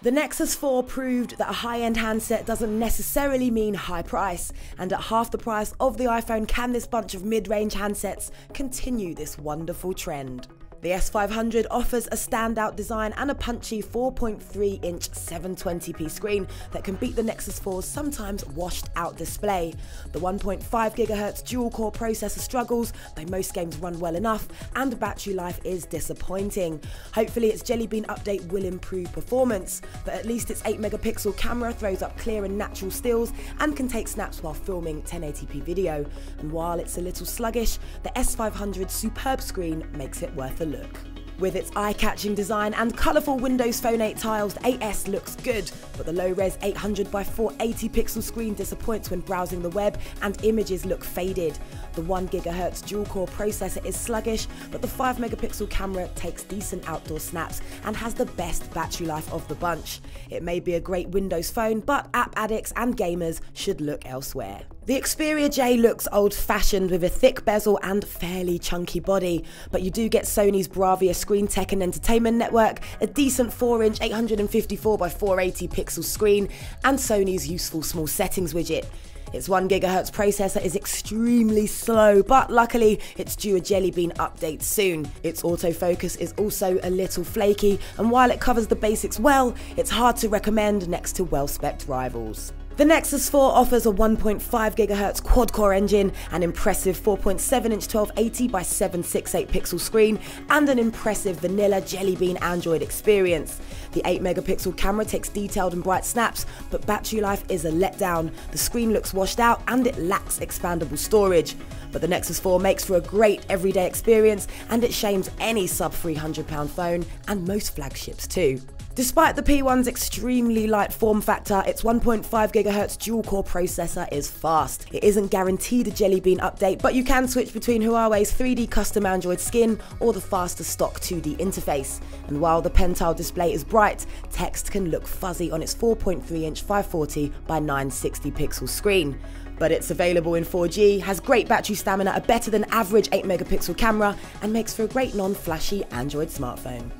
The Nexus 4 proved that a high-end handset doesn't necessarily mean high price, and at half the price of the iPhone, can this bunch of mid-range handsets continue this wonderful trend? The S500 offers a standout design and a punchy 4.3-inch 720p screen that can beat the Nexus 4's sometimes washed-out display. The 1.5 GHz dual-core processor struggles, though most games run well enough, and battery life is disappointing. Hopefully its Jelly Bean update will improve performance, but at least its 8-megapixel camera throws up clear and natural stills and can take snaps while filming 1080p video. And while it's a little sluggish, the S500's superb screen makes it worth a look. With its eye-catching design and colourful Windows Phone 8 tiles, the 8S looks good, but the low-res 800 by 480 pixel screen disappoints when browsing the web and images look faded. The 1 GHz dual-core processor is sluggish, but the 5-megapixel camera takes decent outdoor snaps and has the best battery life of the bunch. It may be a great Windows phone, but app addicts and gamers should look elsewhere. The Xperia J looks old-fashioned with a thick bezel and fairly chunky body, but you do get Sony's Bravia Screen Tech and Entertainment Network, a decent 4-inch 854 by 480 pixel screen, and Sony's useful small settings widget. Its 1 GHz processor is extremely slow, but luckily it's due a Jelly Bean update soon. Its autofocus is also a little flaky, and while it covers the basics well, it's hard to recommend next to well-spec'd rivals. The Nexus 4 offers a 1.5 GHz quad-core engine, an impressive 4.7-inch 1280 by 768 pixel screen, and an impressive vanilla Jelly Bean Android experience. The 8-megapixel camera takes detailed and bright snaps, but battery life is a letdown. The screen looks washed out and it lacks expandable storage. But the Nexus 4 makes for a great everyday experience, and it shames any sub-300-pound phone, and most flagships too. Despite the P1's extremely light form factor, its 1.5 GHz dual-core processor is fast. It isn't guaranteed a Jelly Bean update, but you can switch between Huawei's 3D custom Android skin or the faster stock 2D interface. And while the pen-tile display is bright, text can look fuzzy on its 4.3-inch 540 by 960 pixel screen. But it's available in 4G, has great battery stamina, a better than average 8-megapixel camera, and makes for a great non-flashy Android smartphone.